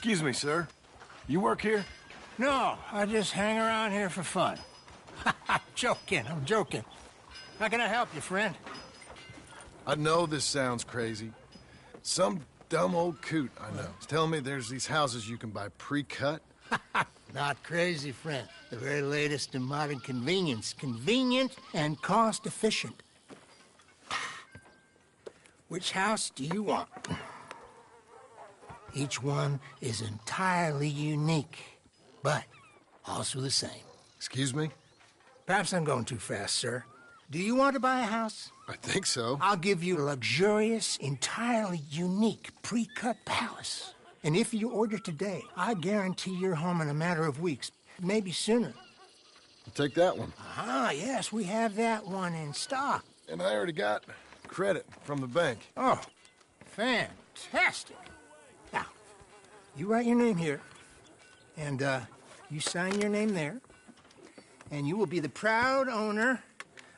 Excuse me, sir. You work here? No, I just hang around here for fun. I'm joking. How can I help you, friend? I know this sounds crazy. Some dumb old coot I know is telling me there's these houses you can buy pre-cut. Not crazy, friend. The very latest in modern convenience. Convenient and cost-efficient. Which house do you want? Each one is entirely unique, but also the same. Excuse me? Perhaps I'm going too fast, sir. Do you want to buy a house? I think so. I'll give you a luxurious, entirely unique pre-cut palace. And if you order today, I guarantee you're home in a matter of weeks, maybe sooner. I'll take that one. Ah, yes, we have that one in stock. And I already got credit from the bank. Oh, fantastic. Now, you write your name here, and you sign your name there, and you will be the proud owner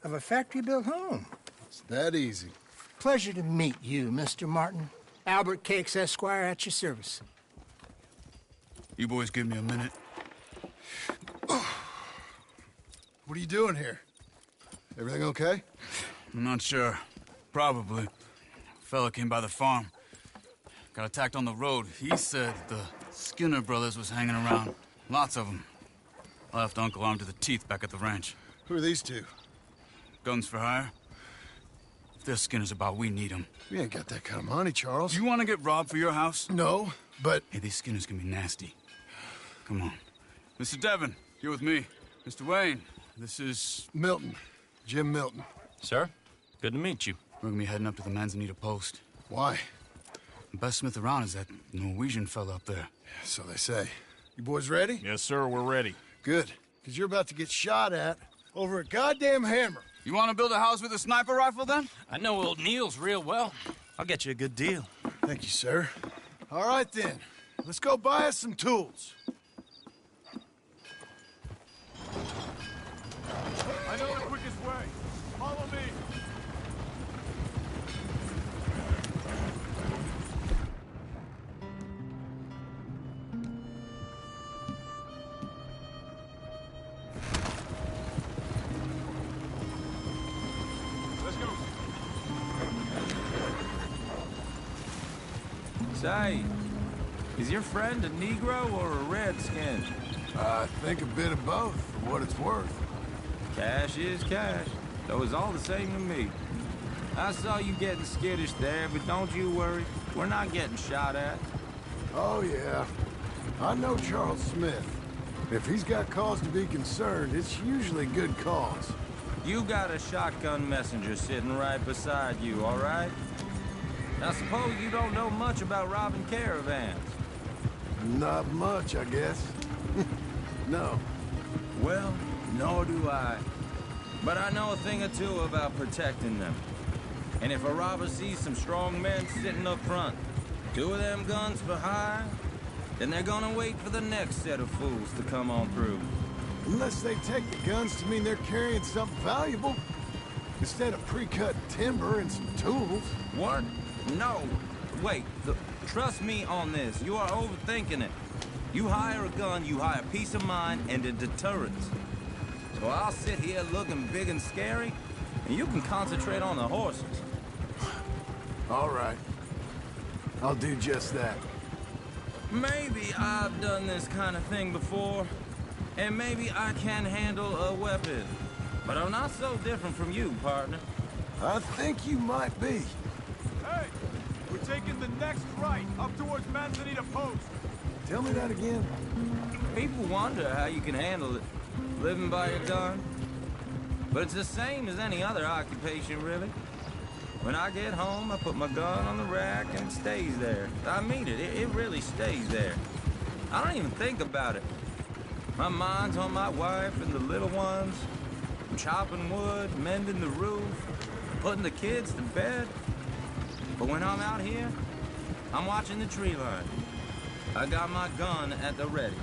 of a factory-built home. It's that easy. Pleasure to meet you, Mr. Martin. Albert Cakes, Esquire, at your service. You boys give me a minute. What are you doing here? Everything okay? I'm not sure. Probably. Fella came by the farm. Got attacked on the road. He said the Skinner brothers was hanging around. Lots of them. I left Uncle armed to the teeth back at the ranch. Who are these two? Guns for hire? If they're Skinner's about, we need them. We ain't got that kind of money, Charles. Do you want to get robbed for your house? No, but... Hey, these Skinners can be nasty. Come on. Mr. Devon, you're with me. Mr. Wayne, this is... Milton. Jim Milton. Sir, good to meet you. We're gonna be heading up to the Manzanita post. Why? The best smith around is that Norwegian fella up there. So they say. You boys ready? Yes, sir, we're ready. Good. Because you're about to get shot at over a goddamn hammer. You want to build a house with a sniper rifle, then? I know old Neil's real well. I'll get you a good deal. Thank you, sir. All right, then. Let's go buy us some tools. I know the quickest way. Follow me. Let's go. Say, is your friend a Negro or a Redskin? I think a bit of both, for what it's worth. Cash is cash, though it's all the same to me. I saw you getting skittish there, but don't you worry. We're not getting shot at. Oh, yeah. I know Charles Smith. If he's got cause to be concerned, it's usually good cause. You got a shotgun messenger sitting right beside you, all right? Now, suppose you don't know much about robbing caravans. Not much, I guess. No. Well, nor do I. But I know a thing or two about protecting them. And if a robber sees some strong men sitting up front, 2 of them guns for hire, then they're gonna wait for the next set of fools to come on through. Unless they take the guns to mean they're carrying something valuable. Instead of pre-cut timber and some tools. What? No. Wait, trust me on this. You are overthinking it. You hire a gun, you hire peace of mind and a deterrence. So I'll sit here looking big and scary, and you can concentrate on the horses. All right. I'll do just that. Maybe I've done this kind of thing before, and maybe I can handle a weapon. But I'm not so different from you, partner. I think you might be. Hey! We're taking the next right, up towards Manzanita Post. Tell me that again. People wonder how you can handle it, living by your gun. But it's the same as any other occupation, really. When I get home, I put my gun on the rack and it stays there. I mean it, it really stays there. I don't even think about it. My mind's on my wife and the little ones. I'm chopping wood, mending the roof, putting the kids to bed. But when I'm out here, I'm watching the tree line. I got my gun at the ready.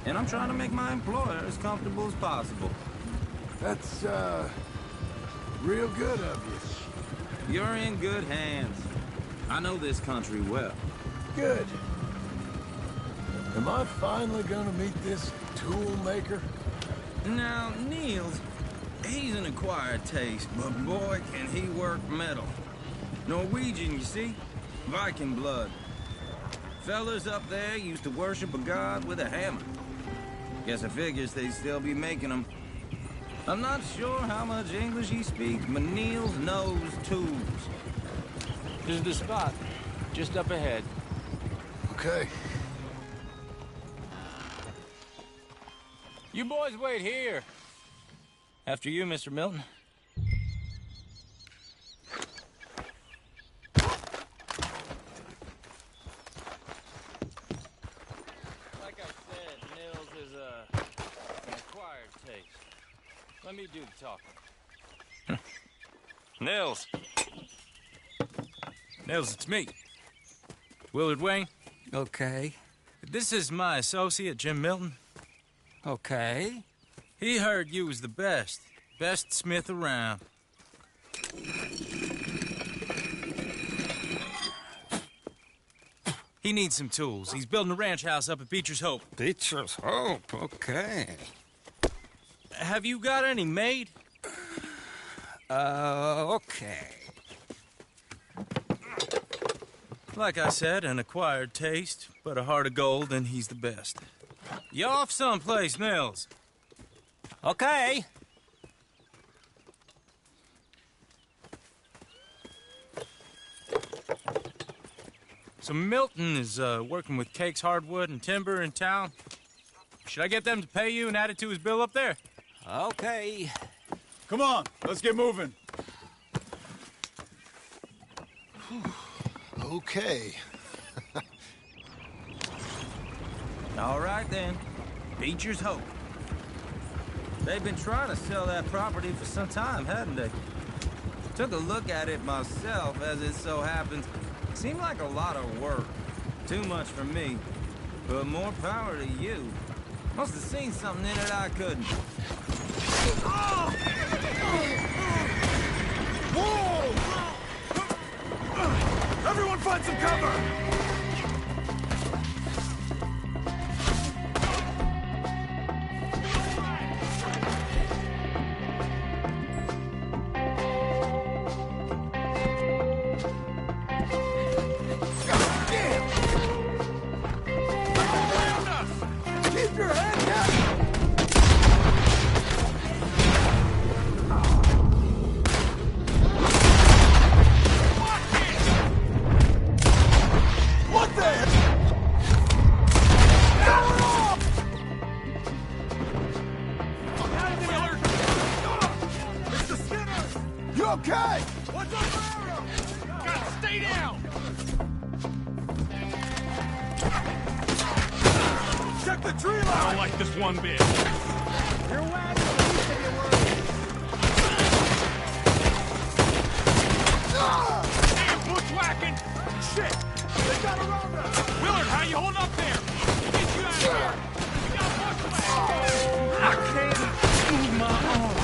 And I'm trying to make my employer as comfortable as possible. That's, real good of you. You're in good hands. I know this country well. Good. Am I finally gonna meet this tool maker? Now, Niels, he's an acquired taste, but boy, can he work metal. Norwegian, you see? Viking blood. Fellas up there used to worship a god with a hammer. Guess I figures they'd still be making them. I'm not sure how much English he speaks, but Niels knows tools. This is the spot, just up ahead. Okay. You boys wait here. After you, Mr. Milton. Like I said, Nils is an acquired taste. Let me do the talking. Nils. Nils, it's me. Willard Wayne. Okay. This is my associate, Jim Milton. Okay. He heard you was the best smith around. He needs some tools. He's building a ranch house up at Beecher's Hope. Beecher's Hope, okay. Have you got any made? Okay. Like I said, an acquired taste, but a heart of gold, and he's the best. You off someplace, Nils? Okay. So Milton is working with Cake's Hardwood and Timber in town. Should I get them to pay you and add it to his bill up there? Okay. Come on, let's get moving. Okay. All right, then. Beecher's Hope. They've been trying to sell that property for some time, hadn't they? Took a look at it myself, as it so happens. Seemed like a lot of work. Too much for me. But more power to you. Must have seen something in it I couldn't. Whoa! Everyone find some cover! Okay! What's up, Arrow? Gotta stay down! Check the tree line! I don't like this one bit. You're wagging the least of your words. Damn, bushwhacking! Shit! They got around us! Willard, how you holding up there? We'll get you out of here! We got bushwhacked! I can't move my arm.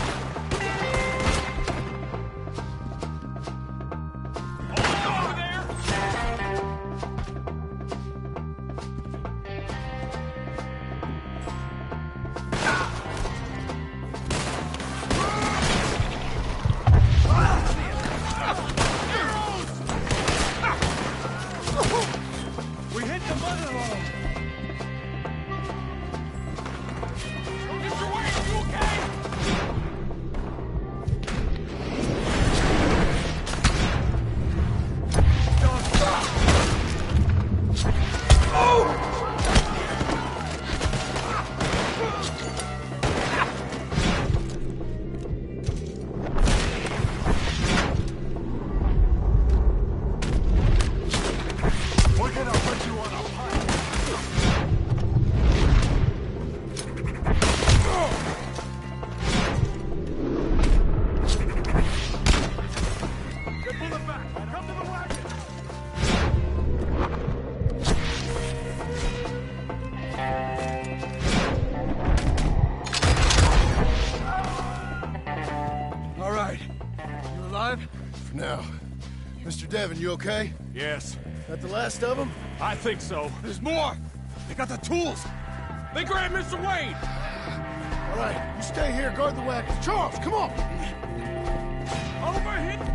Over there! We hit the mother load! Mr. Wayne, are you okay? We're gonna put you on a pile. Get pulling back. Come to the wagon. All right. You alive? For now. Mr. Devon, you okay? Yes, That the last of them? I think so. There's more! They got the tools! They grabbed Mr. Wayne! All right, you stay here, guard the wagons. Charles, come on! Over here!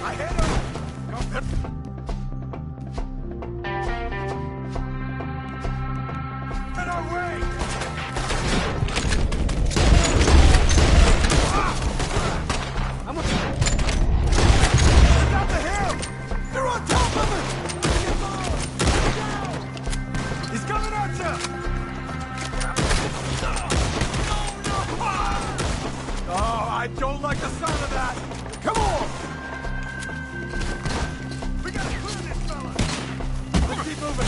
I hit him! Get our way! Get up the hill! They're on top of us! He's coming at you! Oh, I don't like the sound of that! Come on! We gotta clear this fella! Let's keep moving!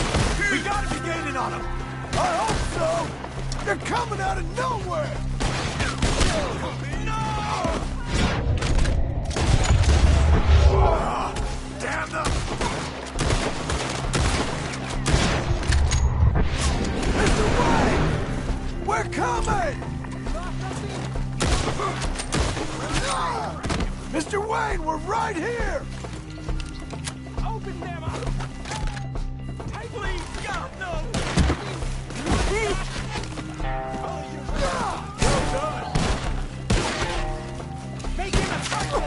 We gotta be gaining on him! I hope so! They're coming out of nowhere! No! Damn them! Mr. Wayne! We're coming! Mr. Wayne, we're right here! Open them up! Please, God, no! Well done! Make him a target!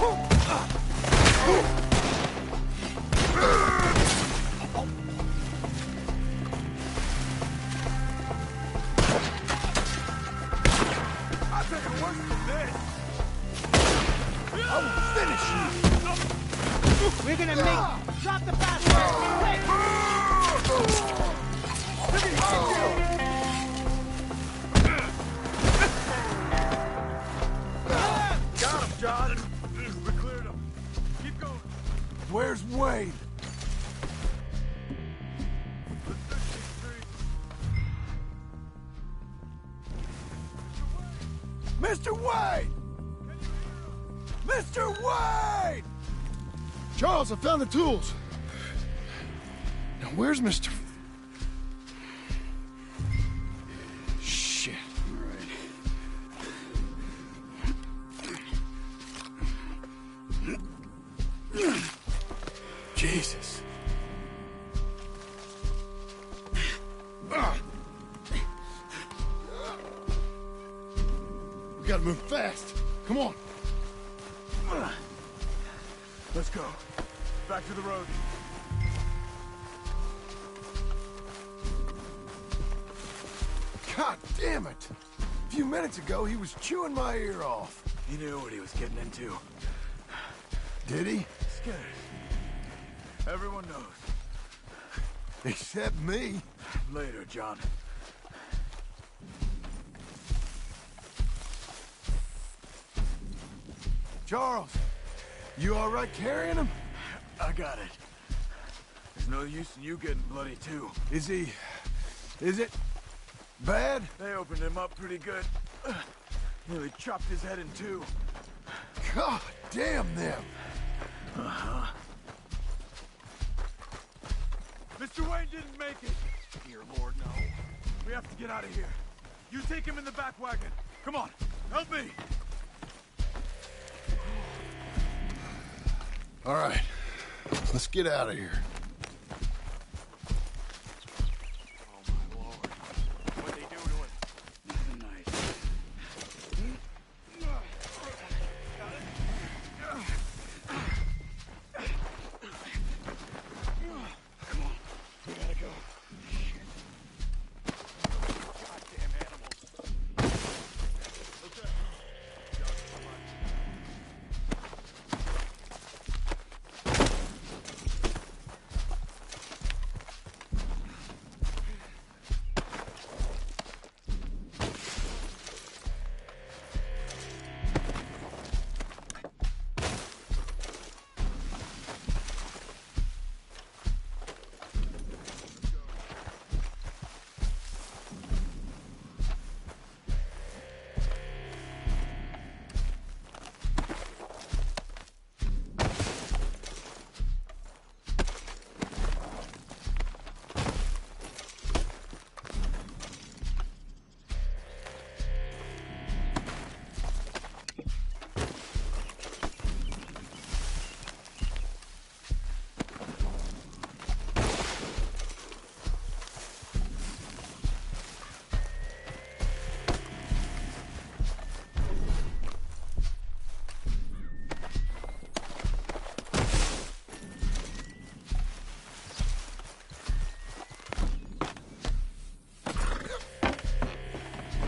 I've taken worse than this! I will finish you! We're gonna make... Drop the bastard! Quick! Got him, John! We cleared him. Keep going. Where's Wayne? Mr. Wayne! Mr. Wayne! Charles, I found the tools. Now, where's Mr. Shit. All right. Jesus. We gotta move fast. Come on. Let's go. back to the road. God damn it! A few minutes ago, he was chewing my ear off. He knew what he was getting into. Did he? Scared. Everyone knows. Except me. Later, John. Charles, you all right carrying him? I got it. There's no use in you getting bloody, too. Is it bad? They opened him up pretty good. Nearly chopped his head in two. God damn them. Uh-huh. Mr. Wayne didn't make it. Dear Lord, no. We have to get out of here. You take him in the back wagon. Come on, help me. All right, let's get out of here. Oh, my Lord. What'd they do to him? Nothing nice. Come on, we gotta go. Goddamn animals. Okay.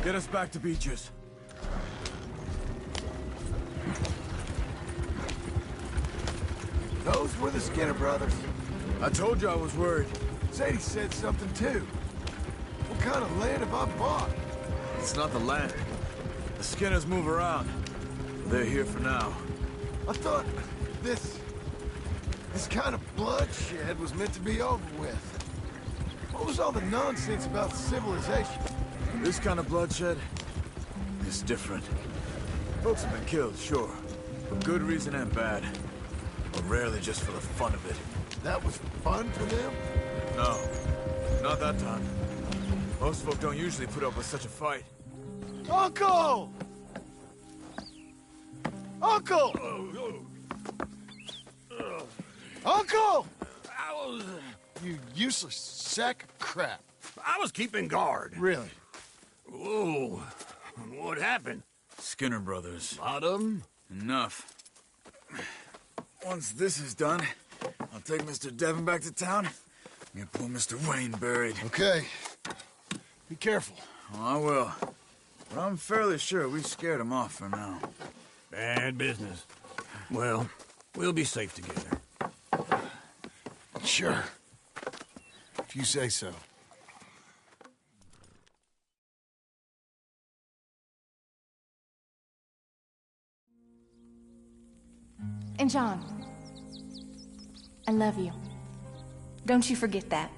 Get us back to Beaches. Those were the Skinner brothers. I told you I was worried. Sadie said something too. What kind of land have I bought? It's not the land. The Skinners move around. They're here for now. I thought this kind of bloodshed was meant to be over with. What was all the nonsense about civilization? This kind of bloodshed is different. Folks have been killed, sure. For good reason and bad. But rarely just for the fun of it. That was fun for them? No, not that time. Most folk don't usually put up with such a fight. Uncle! Uncle! Uncle! You useless sack of crap. I was keeping guard. Really? Whoa. What happened? Skinner brothers. Lot of 'em? Enough. Once this is done, I'll take Mr. Devon back to town. Get poor Mr. Wayne buried. Okay. Be careful. Oh, I will. But I'm fairly sure we scared him off for now. Bad business. Well, we'll be safe together. Sure. If you say so. And John, I love you. Don't you forget that.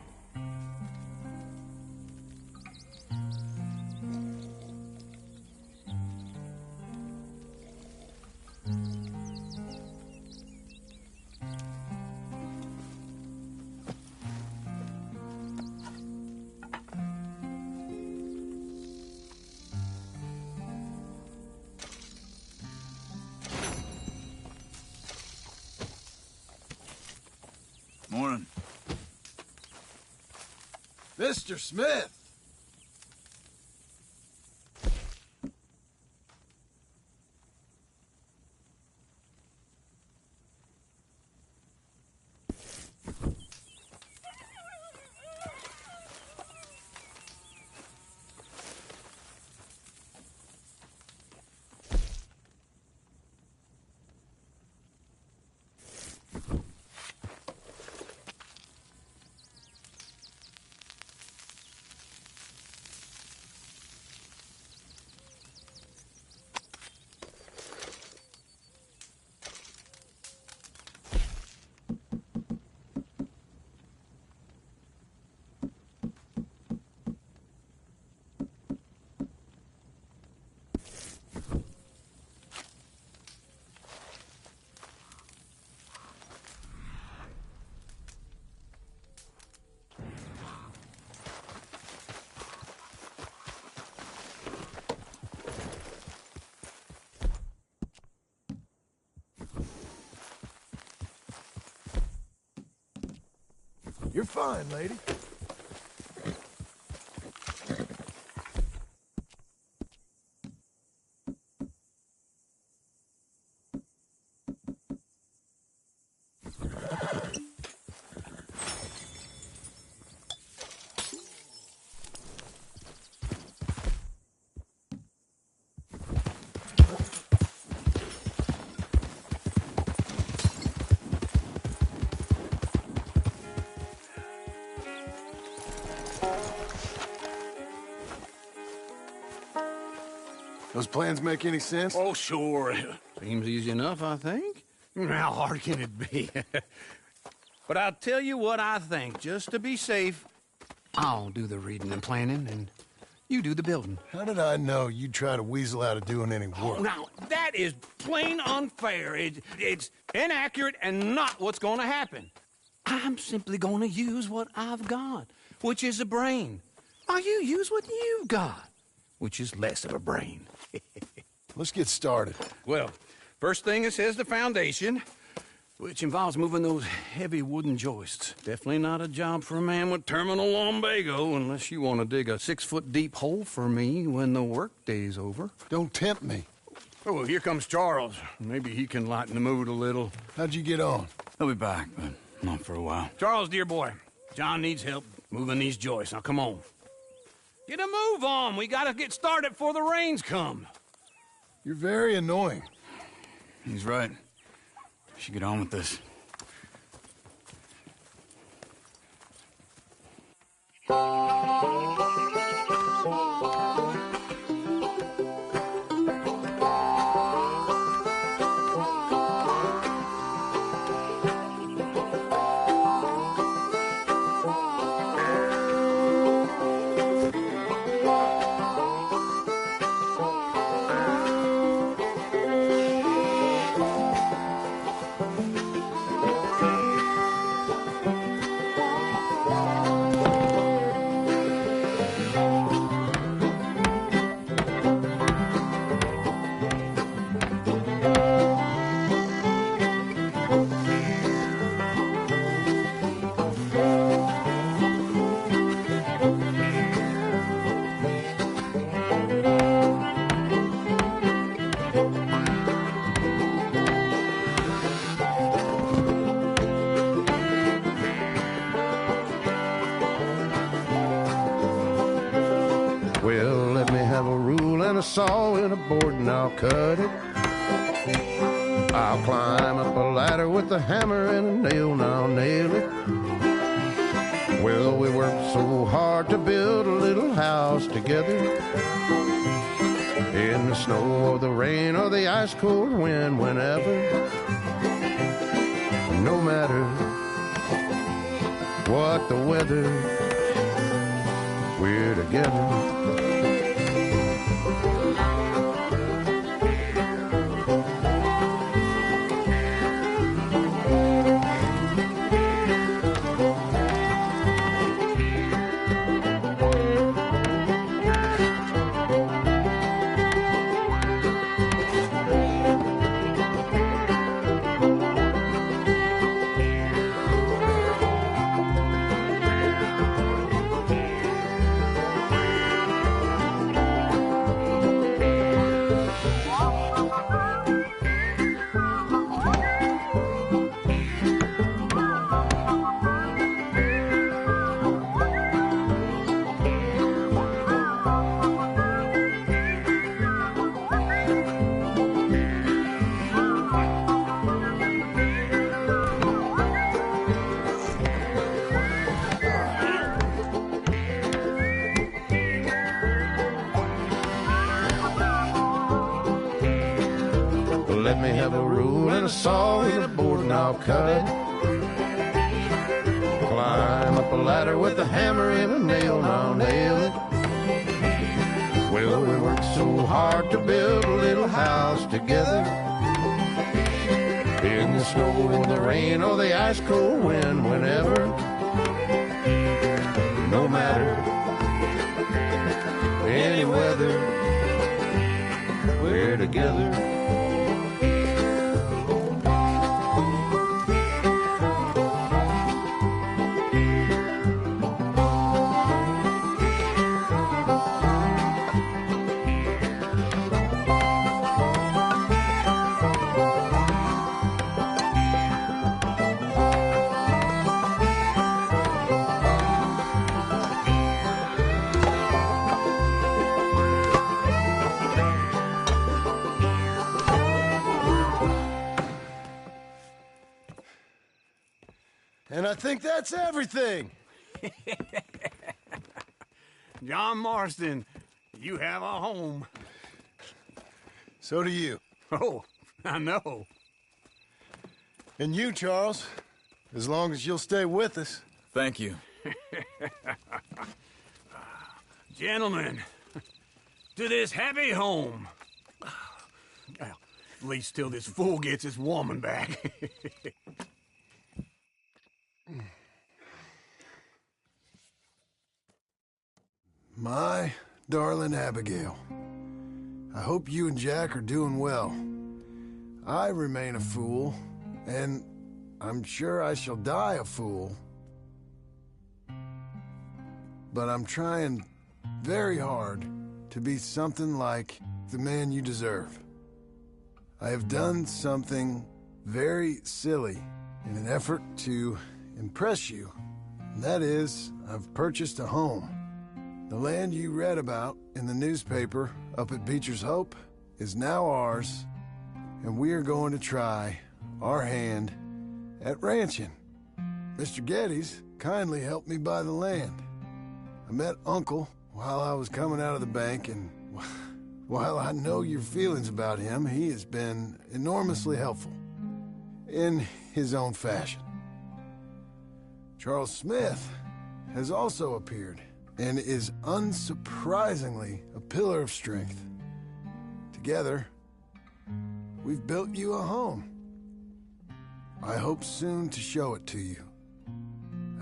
Morning. Mr. Smith! You're fine, lady. Those plans make any sense? Oh, sure. Seems easy enough, I think. How hard can it be? But I'll tell you what I think. Just to be safe, I'll do the reading and planning, and you do the building. How did I know you'd try to weasel out of doing any work? Oh, now, that is plain unfair. It's inaccurate and not what's going to happen. I'm simply going to use what I've got, which is a brain. While you use what you've got, which is less of a brain. Let's get started. Well, first thing it says the foundation, which involves moving those heavy wooden joists. Definitely not a job for a man with terminal lumbago, unless you want to dig a 6-foot deep hole for me when the workday's over. Don't tempt me. Oh, here comes Charles. Maybe he can lighten the mood a little. How'd you get on? He'll be back, but not for a while. Charles, dear boy, John needs help moving these joists. Now, come on. Get a move on. We gotta get started before the rains come. You're very annoying. He's right. We should get on with this. Well, let me have a rule and a saw and a board and I'll cut it. I'll climb up a ladder with a hammer and a nail and I'll nail it. Well, we worked so hard to build a little house together. In the snow or the rain or the ice cold wind, whenever. No matter what the weather, we're together. Let me have a rule and a saw and a board and I'll cut it. Climb up a ladder with a hammer and a nail and I'll nail it. Well, we worked so hard to build a little house together. In the snow, in the rain, or the ice cold wind, whenever. No matter any weather, we're together. And I think that's everything. John Marston, you have a home. So do you. Oh, I know. And you, Charles, as long as you'll stay with us. Thank you. Gentlemen, to this happy home. Well, at least till this fool gets his woman back. My darling Abigail, I hope you and Jack are doing well. I remain a fool, and I'm sure I shall die a fool. But I'm trying very hard to be something like the man you deserve. I have done something very silly in an effort to impress you. And that is, I've purchased a home. The land you read about in the newspaper up at Beecher's Hope is now ours, and we are going to try our hand at ranching. Mr. Geddes kindly helped me buy the land. I met Uncle while I was coming out of the bank, and while I know your feelings about him, he has been enormously helpful in his own fashion. Charles Smith has also appeared and is unsurprisingly a pillar of strength. Together, we've built you a home. I hope soon to show it to you.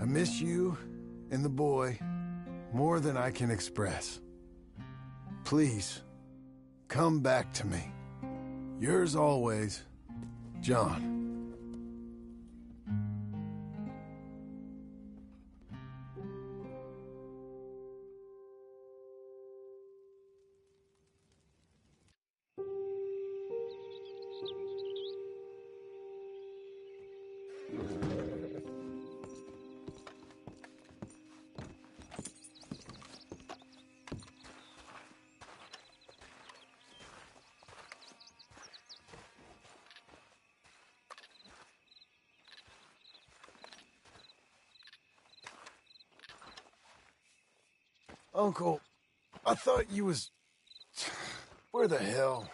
I miss you and the boy more than I can express. Please, come back to me. Yours always, John. Uncle, I thought you was... Where the hell?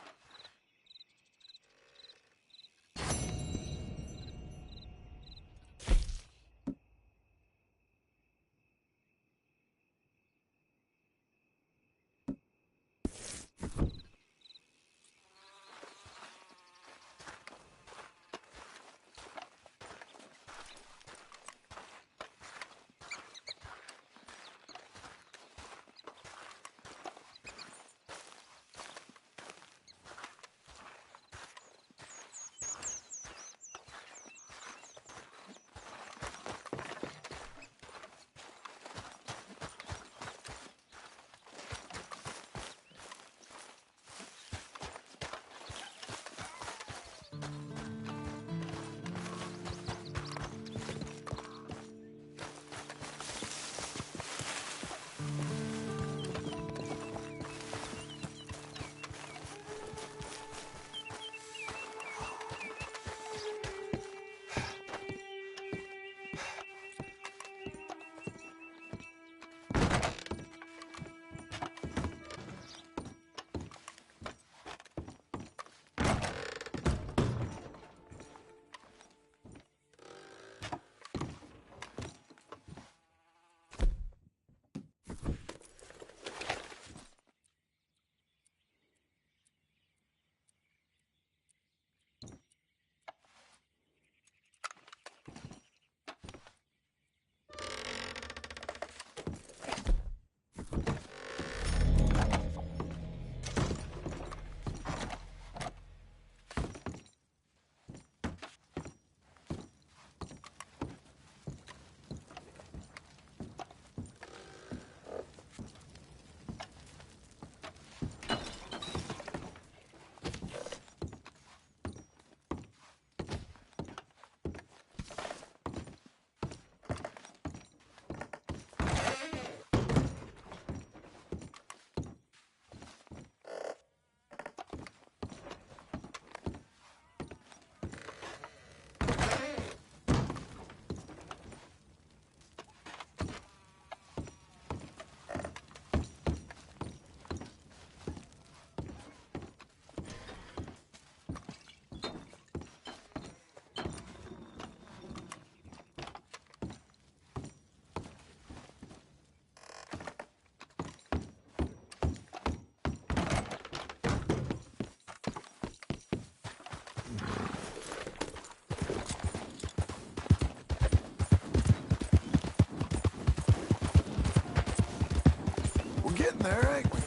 there, ain't we?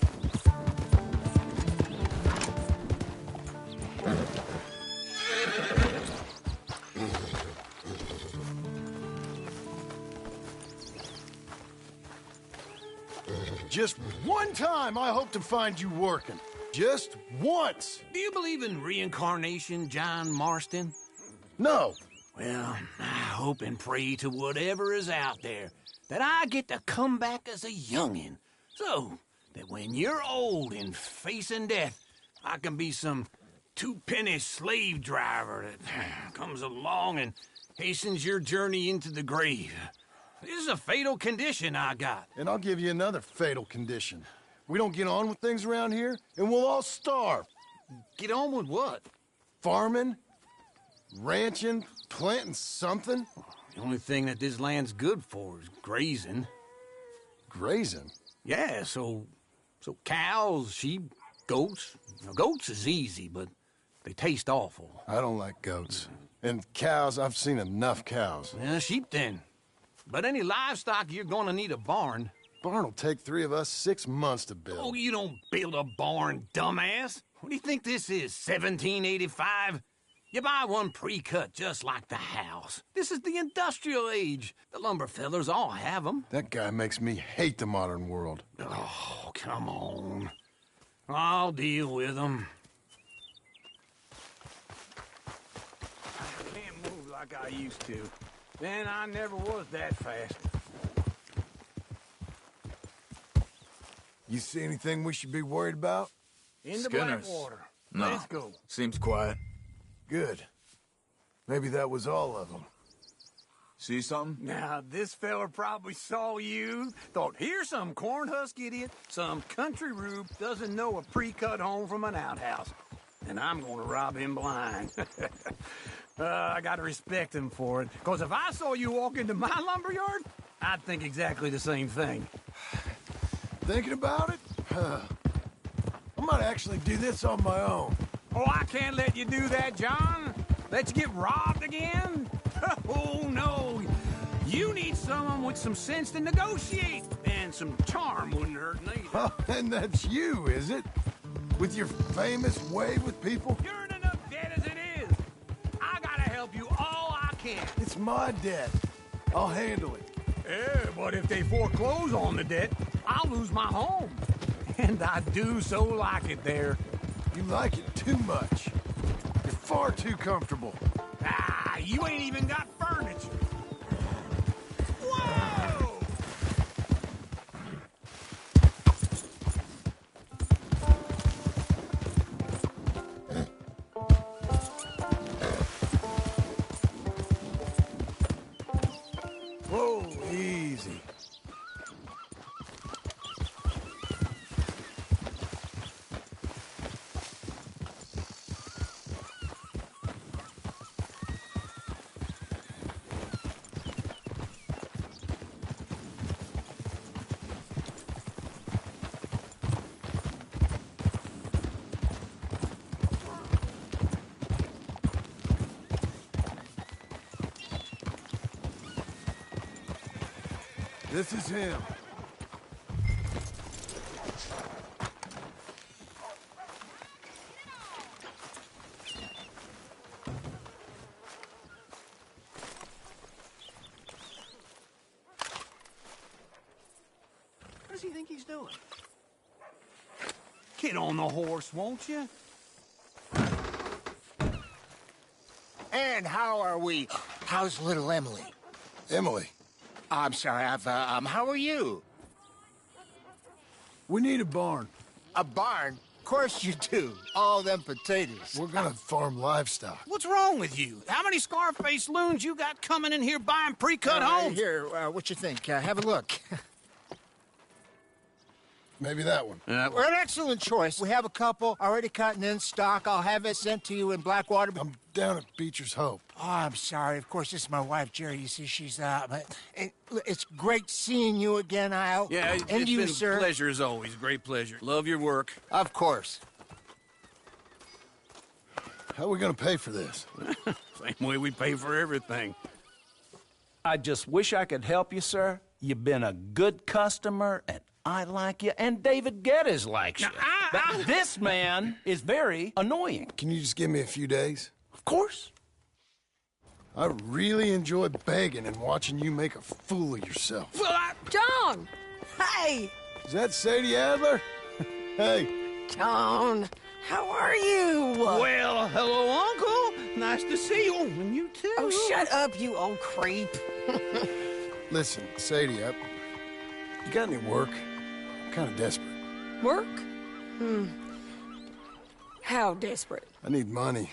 Just one time I hope to find you working. Just once. Do you believe in reincarnation, John Marston? No. Well, I hope and pray to whatever is out there that I get to come back as a youngin', so that when you're old and facing death, I can be some two-penny slave driver that comes along and hastens your journey into the grave. This is a fatal condition I got. And I'll give you another fatal condition. We don't get on with things around here, and we'll all starve. Get on with what? Farming, ranching, planting something. The only thing that this land's good for is grazing. Grazing? Yeah, so cows, sheep, goats. Now, goats is easy, but they taste awful. I don't like goats. And cows, I've seen enough cows. Yeah, sheep then. But any livestock, you're gonna need a barn. Barn will take 3 of us 6 months to build. Oh, you don't build a barn, dumbass. What do you think this is, 1785? You buy one pre-cut just like the house. This is the industrial age. The lumber fellers all have them. That guy makes me hate the modern world. Oh, come on. I'll deal with them. I can't move like I used to. Then I never was that fast. You see anything we should be worried about? In the Skinners. Blackwater. No. Let's go. Seems quiet. Good. Maybe that was all of them. See something? Now, this fella probably saw you, thought, here's some cornhusk idiot, some country rube doesn't know a pre-cut home from an outhouse. And I'm gonna rob him blind. I gotta respect him for it, because if I saw you walk into my lumberyard, I'd think exactly the same thing. Thinking about it? I might actually do this on my own. Oh, I can't let you do that, John. Let you get robbed again? Oh, no. You need someone with some sense to negotiate, and some charm wouldn't hurt neither. And that's you, is it? With your famous way with people? You're in enough debt as it is. I gotta help you all I can. It's my debt. I'll handle it. Yeah, but if they foreclose on the debt, I'll lose my home. And I do so like it there. You like it too much. You're far too comfortable. Ah, you ain't even got furniture. Whoa! Whoa, easy. This is him. What does he think he's doing? Get on the horse, won't you? And how are we? How's little Emily? Emily, I'm sorry, how are you? we need a barn. A barn? Of course you do. All them potatoes. We're gonna farm livestock. What's wrong with you? How many Scarface loons you got coming in here buying pre-cut homes? Here, what you think? Have a look. Maybe that one. We're an excellent choice. We have a couple already cut and in stock. I'll have it sent to you in Blackwater. I'm down at Beecher's Hope. Oh, I'm sorry. Of course, this is my wife, Jerry. You see, she's it's great seeing you again, Al. Yeah, and it's you, been sir. a pleasure as always. Great pleasure. Love your work. Of course. How are we gonna pay for this? Same way we pay for everything. I just wish I could help you, sir. You've been a good customer, and I like you, and David Geddes likes you. But this man is very annoying. Can you just give me a few days? Of course. I really enjoy begging and watching you make a fool of yourself. John! Hey! Is that Sadie Adler? Hey. John, how are you? Well, hello, Uncle. Nice to see you. And you too. Oh, shut up, you old creep. Listen, Sadie, you got any work? I'm kind of desperate. Work? How desperate? I need money.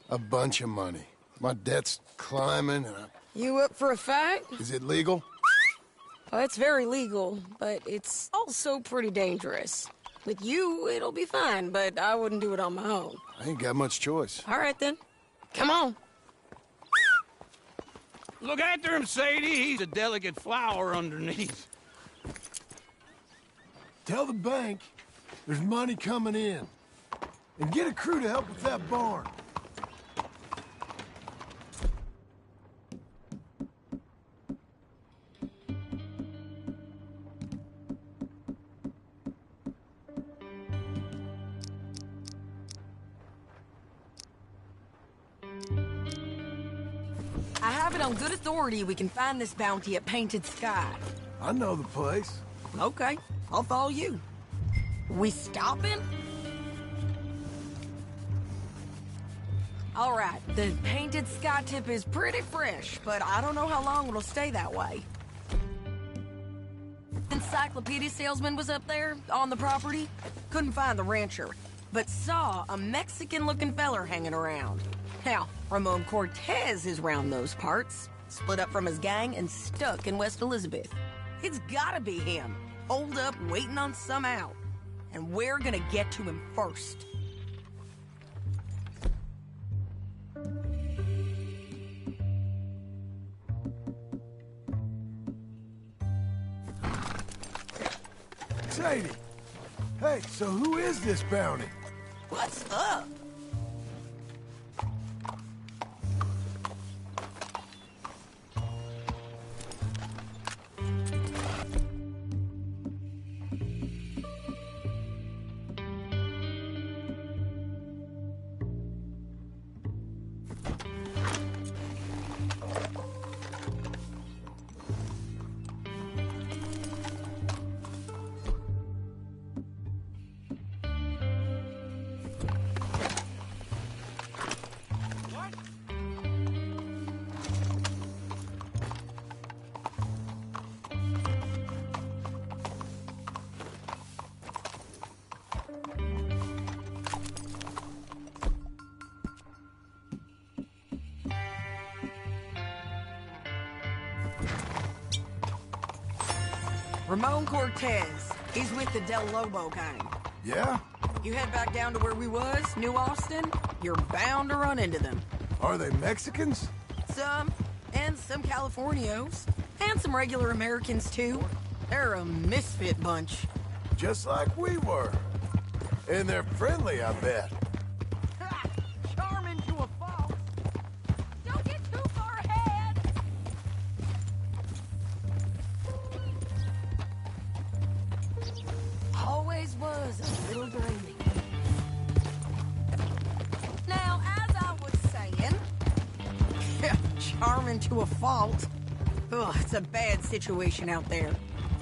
A bunch of money. My debt's climbing and You up for a fight? Is it legal? Oh, it's very legal, but it's also pretty dangerous. With you, it'll be fine, but I wouldn't do it on my own. I ain't got much choice. All right, then. Come on. Look after him, Sadie. He's a delicate flower underneath. Tell the bank there's money coming in. And get a crew to help with that barn. I have it on good authority we can find this bounty at Painted Sky. I know the place. Okay, I'll follow you. We stopping? All right, the Painted Sky tip is pretty fresh, but I don't know how long it'll stay that way. Encyclopedia salesman was up there on the property. Couldn't find the rancher, but saw a Mexican-looking feller hanging around. Now, Ramon Cortez is round those parts, split up from his gang and stuck in West Elizabeth. It's gotta be him, holed up waiting on some out. And we're gonna get to him first. Sadie! Hey, so who is this bounty? What's up? Ramon Cortez. He's with the Del Lobo gang. Yeah? You head back down to where we was, New Austin, you're bound to run into them. Are they Mexicans? Some, and some Californios, and some regular Americans too. They're a misfit bunch. Just like we were. And they're friendly, I bet. Charming to a fault. Don't get too far ahead. Always was a little dreamy. Now, as I was saying, charming to a fault. Ugh, it's a bad situation out there.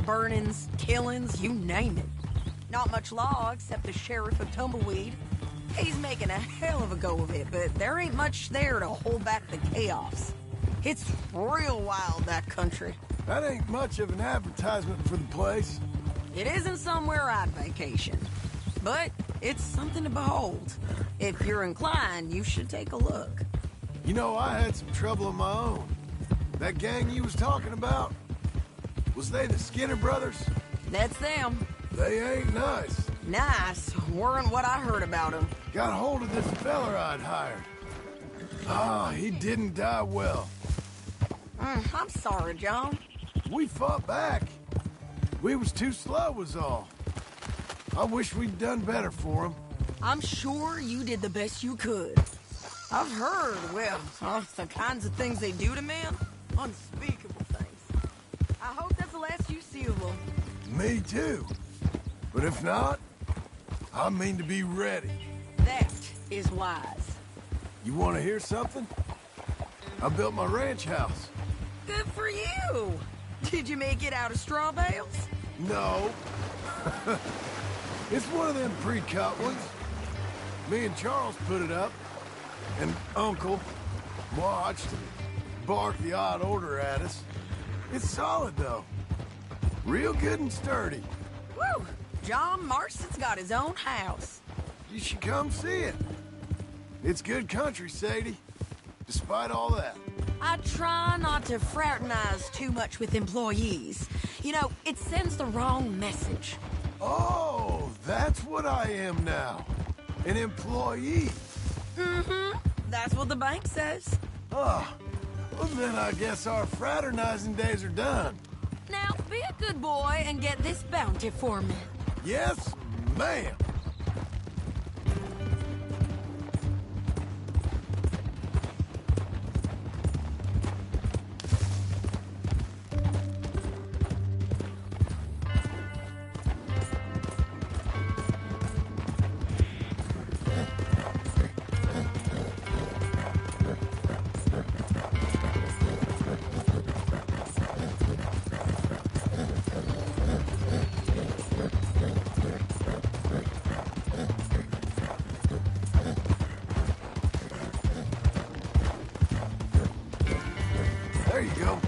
Burnings, killings, you name it. Not much law except the sheriff of Tumbleweed. He's making a hell of a go of it, but there ain't much there to hold back the chaos. It's real wild, that country. That ain't much of an advertisement for the place. It isn't somewhere I'd vacation, but it's something to behold. If you're inclined, you should take a look. You know, I had some trouble of my own. That gang you was talking about, was they the Skinner brothers? That's them. They ain't nice. Nice weren't what I heard about them. Got hold of this fella I'd hired. Ah, he didn't die well. I'm sorry, John. We fought back. We was too slow was all. I wish we'd done better for him. I'm sure you did the best you could. I've heard, well, the kinds of things they do to men. Unspeakable things. I hope that's the last you see of them. Me too. But if not, I mean to be ready. That is wise. You want to hear something? I built my ranch house. Good for you. Did you make it out of straw bales? No. It's one of them pre-cut ones. Me and Charles put it up, and Uncle watched and barked the odd order at us. It's solid, though. Real good and sturdy. Woo! John Marston's got his own house. You should come see it. It's good country, Sadie. Despite all that. I try not to fraternize too much with employees. You know, it sends the wrong message. Oh, that's what I am now. An employee. Mm-hmm. That's what the bank says. Oh, well then I guess our fraternizing days are done. Now, be a good boy and get this bounty for me. Yes, ma'am. There you go.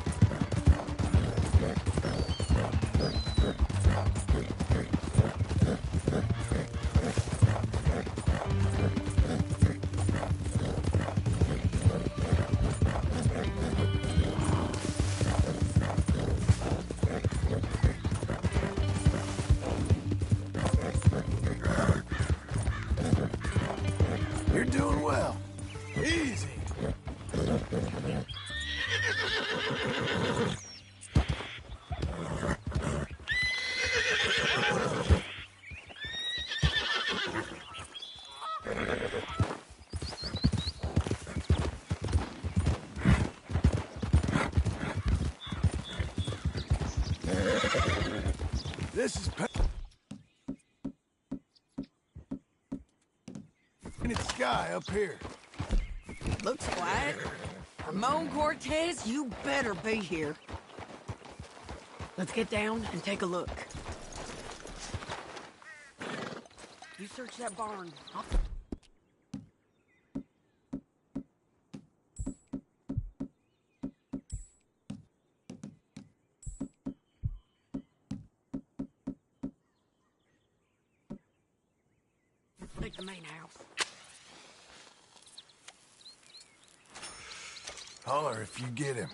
You're doing well. Easy. This is painted sky up here. Looks quiet. Ramon Cortez, you better be here. Let's get down and take a look. You search that barn. Take the main house. Holler if you get him.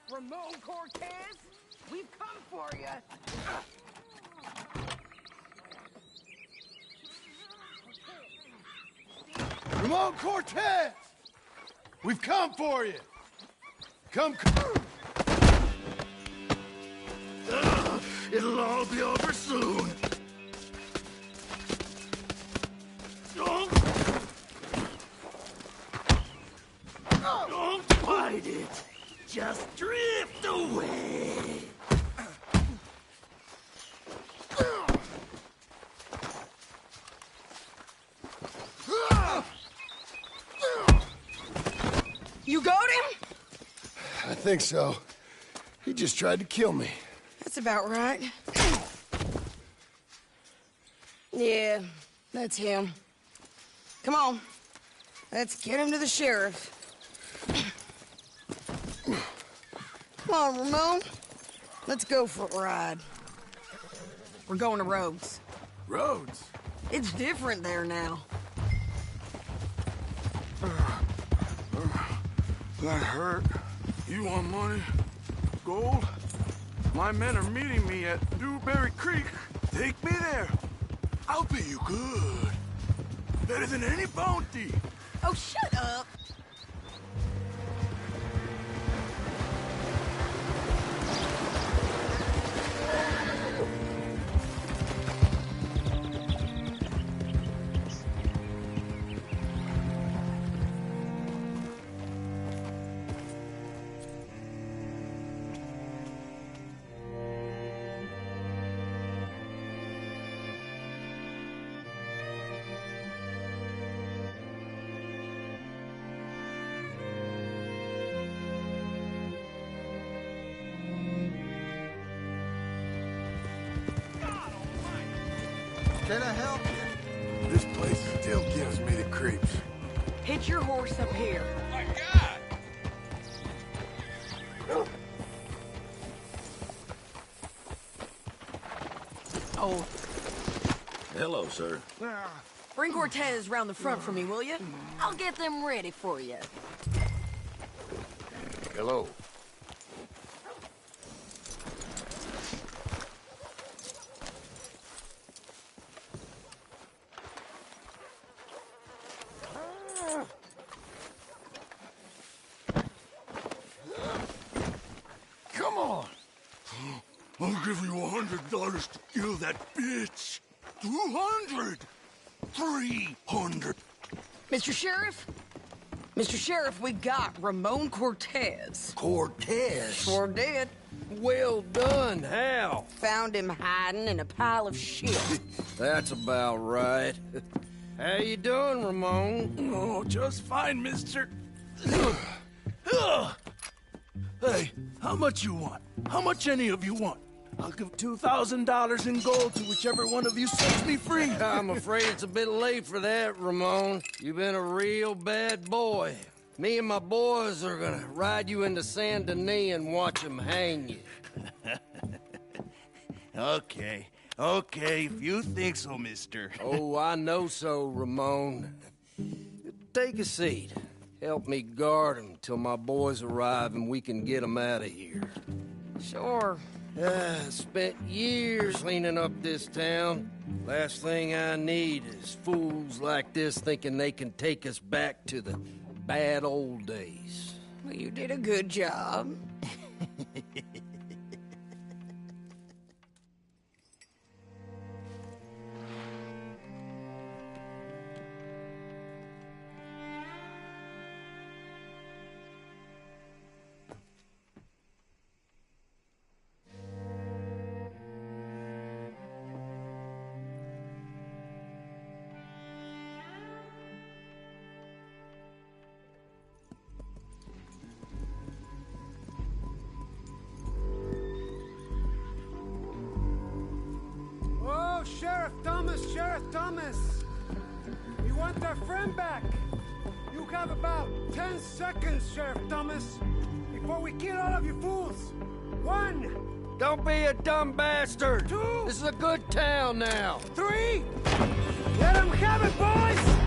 Ramon Cortez, we've come for you. Ramon Cortez! We've come for you! Come. It'll all be over soon. Don't fight it. Just drift away. You got him? I think so. He just tried to kill me. That's about right. Yeah, that's him. Come on. Let's get him to the sheriff. Come on, Ramon. Let's go for a ride. We're going to Rhodes. Rhodes? It's different there now. That hurt. You want money? Gold? My men are meeting me at Dewberry Creek. Take me there. I'll pay you good. Better than any bounty. Oh, shut up. Can I help you? This place still gives me the creeps. Hitch your horse up here. My God! Oh, Hello, sir. bring Cortez round the front for me, will you? I'll get them ready for you. Hello. Come on. I'll give you $100 to kill that bitch. 200. 300. Mr. Sheriff? Mr. Sheriff, we got Ramon Cortez. Cortez? Sure did. Well done, Hal. Found him hiding in a pile of shit. That's about right. How you doing, Ramon? Oh, just fine, mister. Hey, how much you want? How much any of you want? I'll give $2,000 in gold to whichever one of you sets me free. I'm afraid it's a bit late for that, Ramon. You've been a real bad boy. Me and my boys are gonna ride you into Saint Denis and watch them hang you. Okay, if you think so, mister. Oh, I know so, Ramon. Take a seat. Help me guard them till my boys arrive and we can get them out of here. Sure. Spent years cleaning up this town. Last thing I need is fools like this thinking they can take us back to the bad old days. Well, you did a good job. Oh, Sheriff Thomas! We want our friend back! You have about 10 seconds, Sheriff Thomas, before we kill all of you fools! 1! Don't be a dumb bastard! 2! This is a good town now! 3! Let them have it, boys!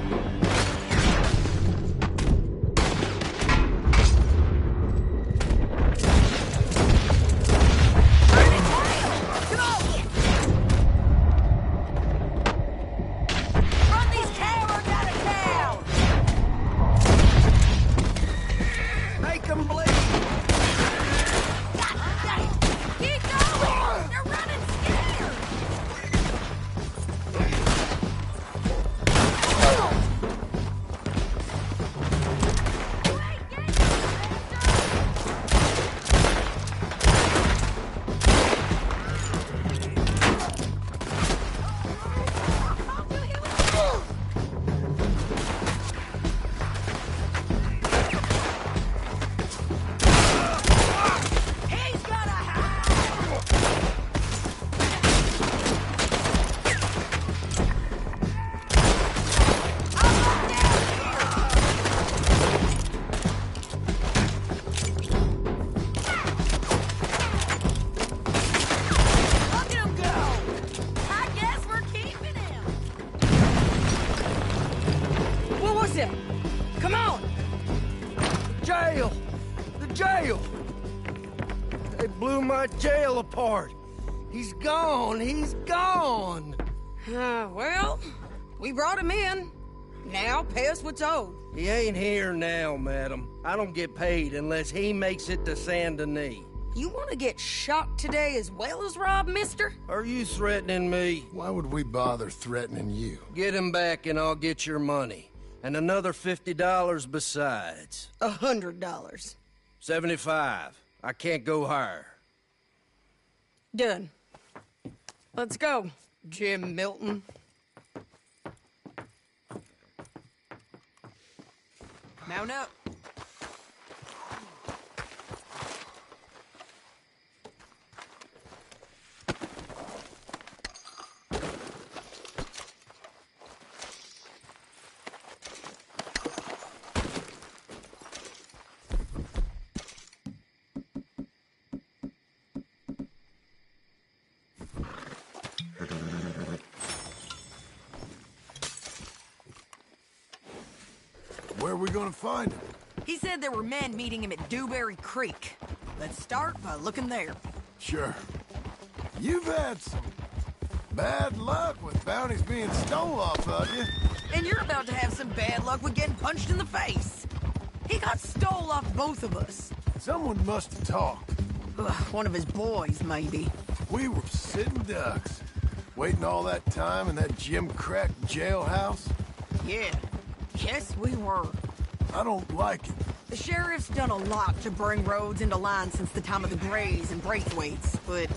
Come on! Jail! The jail! They blew my jail apart. He's gone. He's gone. Well, we brought him in. Now pay us what's owed. He ain't here now, madam. I don't get paid unless he makes it to Saint Denis. You want to get shot today as well as robbed, mister? Are you threatening me? Why would we bother threatening you? Get him back and I'll get your money. And another $50 besides. $100. 75. I can't go higher. Done. Let's go, Jim Milton. Mount up. Where are we gonna find him? He said there were men meeting him at Dewberry Creek. Let's start by looking there. Sure. You've had some bad luck with bounties being stole off of you. And you're about to have some bad luck with getting punched in the face. He got stole off both of us. Someone must have talked. Ugh, one of his boys, maybe. We were sitting ducks, waiting all that time in that Jim Crack jailhouse. Yeah, yes we were. I don't like it. The sheriff's done a lot to bring roads into line since the time of the Grays and Braithwaites, but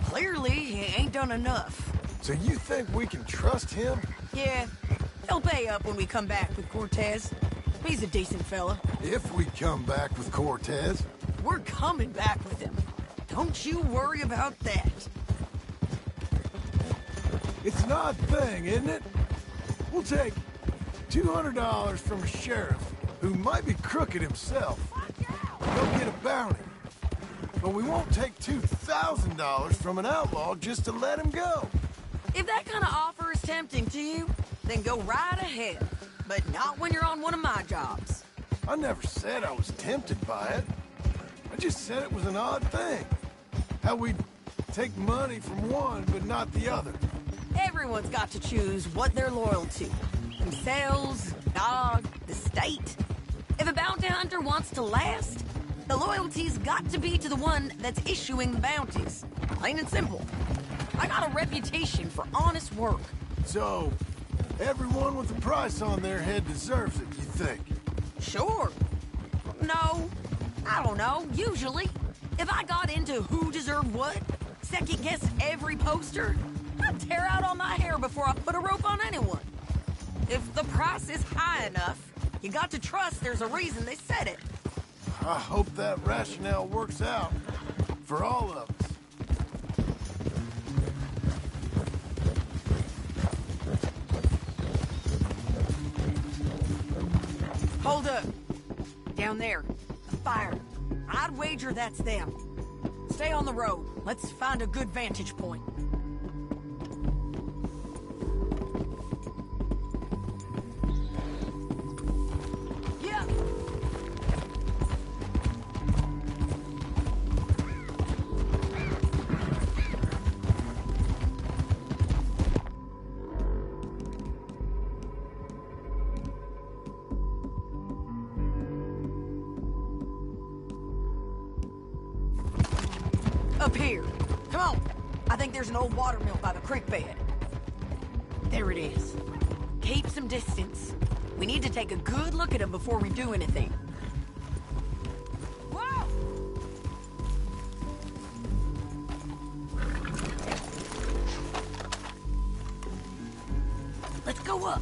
clearly he ain't done enough. So you think we can trust him? Yeah, he'll pay up when we come back with Cortez. He's a decent fella. If we come back with Cortez. We're coming back with him. Don't you worry about that. It's an odd thing, isn't it? We'll take $200 from a sheriff who might be crooked himself. Go get a bounty. But we won't take $2,000 from an outlaw just to let him go. If that kind of offer is tempting to you, then go right ahead. But not when you're on one of my jobs. I never said I was tempted by it. I just said it was an odd thing. How we'd take money from one but not the other. Everyone's got to choose what they're loyal to. Themselves, God, the state. If a bounty hunter wants to last, the loyalty's got to be to the one that's issuing the bounties. Plain and simple. I got a reputation for honest work. So, everyone with a price on their head deserves it, you think? Sure. No. I don't know. Usually. If I got into who deserved what, second-guess every poster, I'd tear out all my hair before I put a rope on anyone. If the price is high enough, you got to trust there's a reason they said it. I hope that rationale works out for all of us. Hold up. Down there. A fire. I'd wager that's them. Stay on the road. Let's find a good vantage point. Yeah. Up here. Come on. I think there's an old water mill by the creek bed. There it is. Keep some distance. We need to take a good look at him before we do anything. Whoa! Let's go up.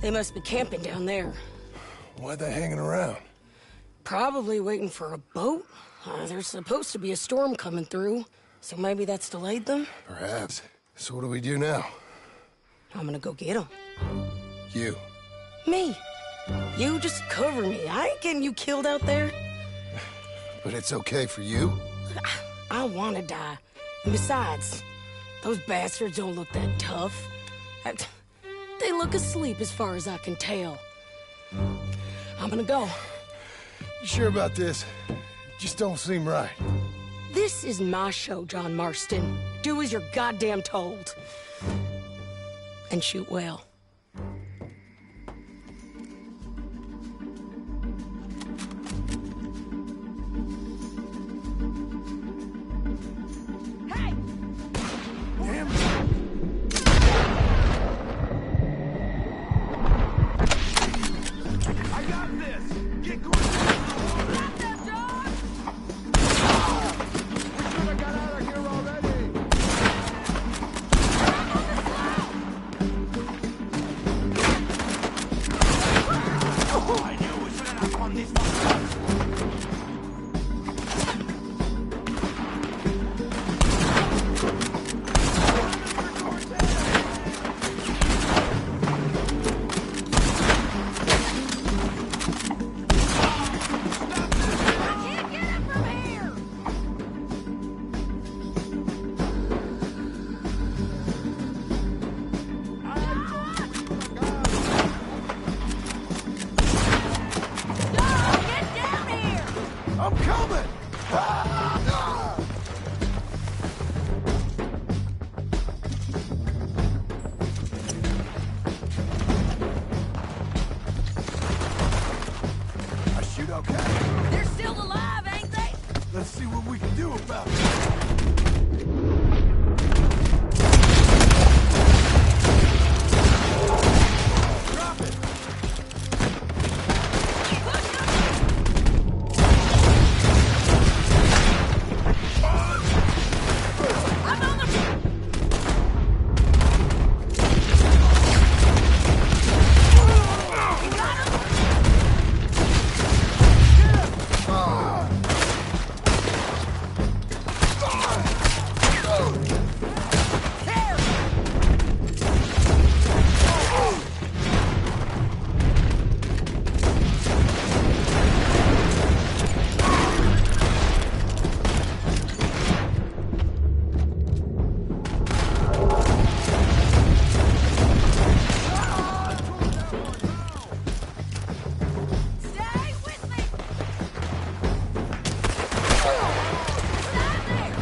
They must be camping down there. Why are they hanging around? Probably waiting for a boat. There's supposed to be a storm coming through, so maybe that's delayed them? Perhaps. So what do we do now? I'm gonna go get them. You. Me. You just cover me. I ain't getting you killed out there. But it's okay for you? I wanna die. And besides, those bastards don't look that tough. They look asleep as far as I can tell. I'm gonna go. You sure about this? Just don't seem right. This is my show, John Marston. Do as you're goddamn told. And shoot well. Hey! Damn. I got this! Get going! Got them, John! We should have got out of here already! I'm coming! I shoot okay? They're still alive, ain't they? Let's see what we can do about it. Drop it! I'm on the... You got him? Stay with me! Stand there!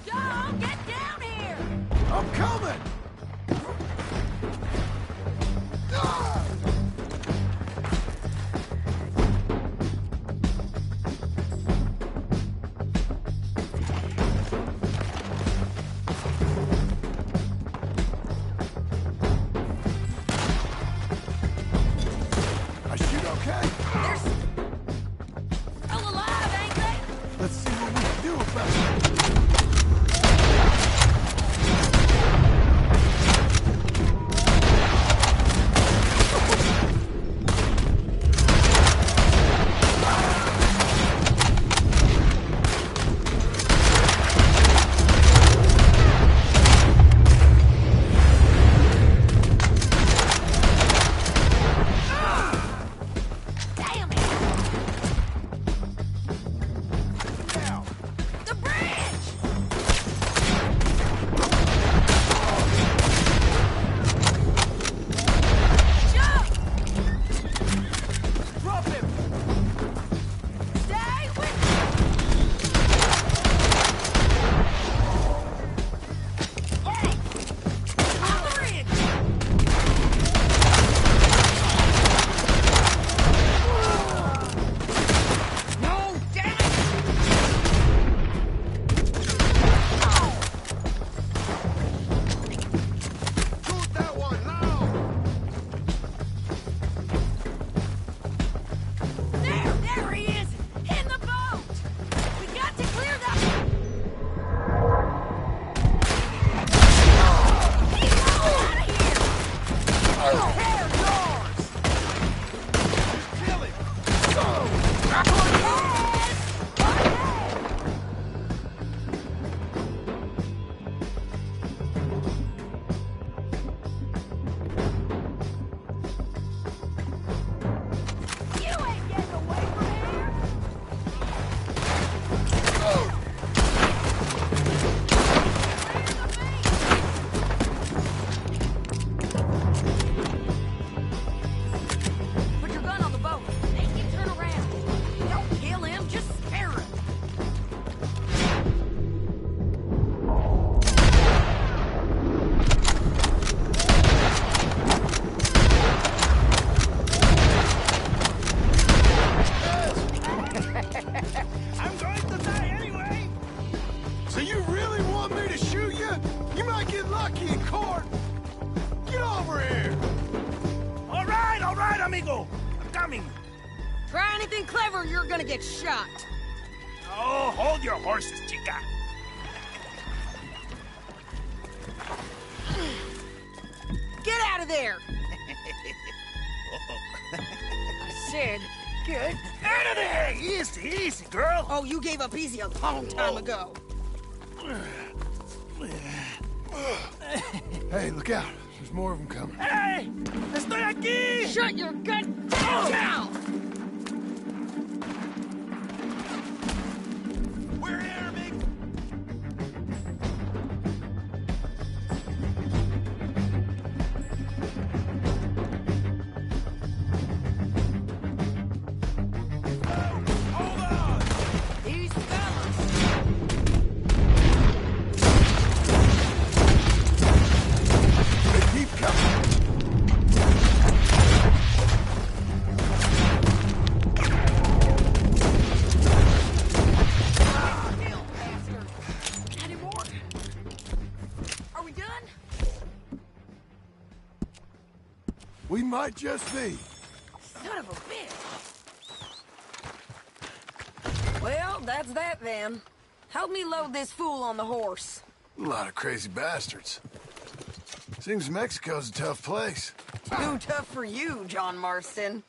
John, get down here! I'm coming! I shoot okay? They're still alive, ain't they? Let's see what we can do about it. Damn it! The bridge! Jump! Drop him! Stay with me! Hey! On the bridge! No, damn it! Shoot that one now! There he is! In the boat! We got to clear that... He's all out of here! Hair yours! Kill him! You ain't getting away from here! Put your gun on the boat. Make him turn around. Don't kill him, just scare him. I'm going to die anyway! So you really want me to shoot you? You might get lucky in court. Get over here! All right, amigo. I'm coming. Try anything clever, you're gonna get shot. Oh, hold your horses, chica. Get out of there! I said, get Out of there! Easy, easy, girl. Oh, you gave up easy a long time ago. Hey, look out. There's more of them coming. Hey! ¡Estoy aquí! Shut your goddamn mouth! We're here, big... These fellas. They keep coming. Kill, bastard. Any more? Are we done? We might just be. Son of a bitch. Well, that's that then. Help me load this fool on the horse. A lot of crazy bastards. Seems Mexico's a tough place. Too tough for you, John Marston.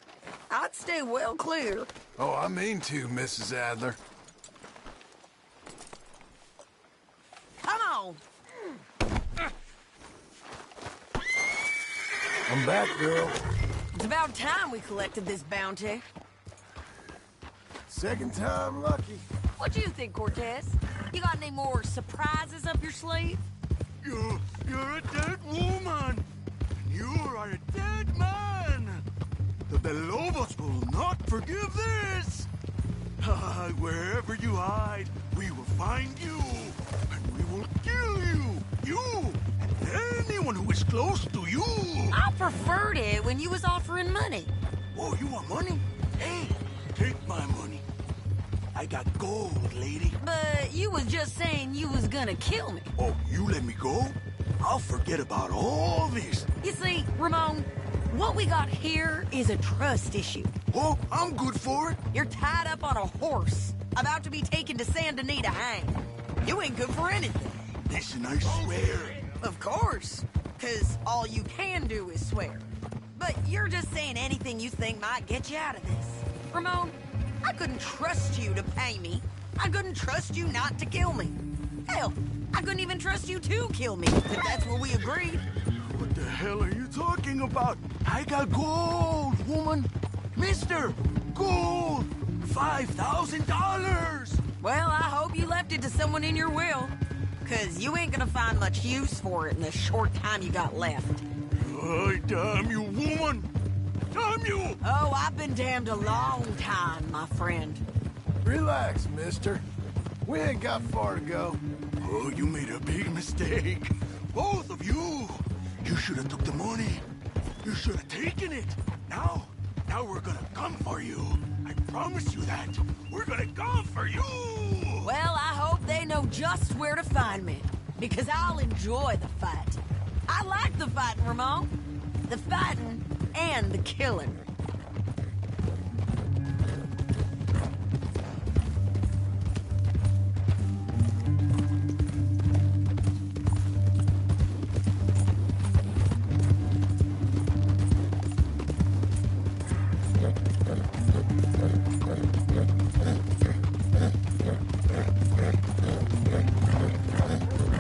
I'd stay well clear. Oh, I mean to, Mrs. Adler. Come on. I'm back, girl. It's about time we collected this bounty. Second time lucky. What do you think, Cortez? You got any more surprises up your sleeve? You're a dead woman. You are a dead man. The Belobos will not forgive this. Wherever you hide, we will find you. And we will kill you. You and anyone who is close to you. I preferred it when you was offering money. Oh, you want money? Hey, take my money. I got gold, lady. But you was just saying you was gonna kill me. Oh, you let me go? I'll forget about all this. You see, Ramon, what we got here is a trust issue. Oh, I'm good for it. You're tied up on a horse, about to be taken to San Denis to hang. You ain't good for anything. Listen, I swear. Of course, because all you can do is swear. But you're just saying anything you think might get you out of this. Ramon, I couldn't trust you to pay me. I couldn't trust you not to kill me. Hell, I couldn't even trust you to kill me, if that's what we agreed. What the hell are you talking about? I got gold, woman. Mister, gold. $5,000. Well, I hope you left it to someone in your will. Because you ain't gonna find much use for it in the short time you got left. Oh, damn you, woman. Damn you. Oh, I've been damned a long time, my friend. Relax, mister. We ain't got far to go. Oh, you made a big mistake. Both of you. You should have took the money. You should have taken it. Now we're gonna come for you. I promise you that. We're gonna come for you. Well, I hope they know just where to find me. Because I'll enjoy the fight. I like the fighting, Ramon. The fighting and the killing.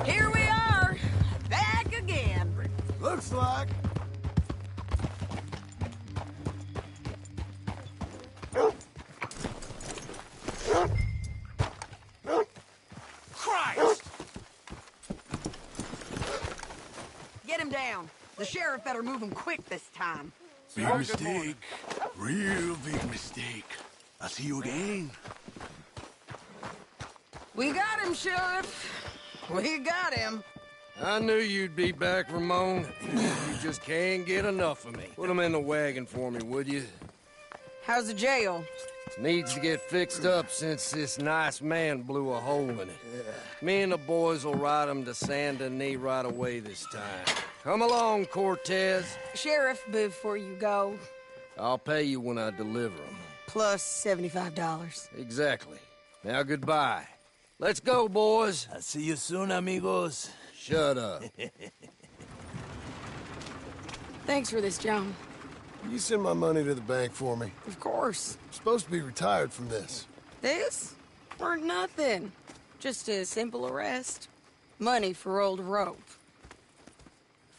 Here we are, back again. Looks like. Christ! Get him down. The sheriff better move him quick this time. Big mistake. Real big mistake. I'll see you again. We got him, Sheriff. We got him. I knew you'd be back, Ramon. You just can't get enough of me. Put him in the wagon for me, would you? How's the jail? Needs to get fixed up since this nice man blew a hole in it. Me and the boys will ride him to San Denis right away this time. Come along, Cortez. Sheriff, before you go, I'll pay you when I deliver him. plus $75. Exactly. Now, goodbye. Let's go, boys. I'll see you soon, amigos. Shut up. Thanks for this, John. You send my money to the bank for me. Of course. I'm supposed to be retired from this. This? Weren't nothing. Just a simple arrest. Money for old rope.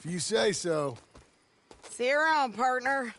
If you say so. See you around, partner.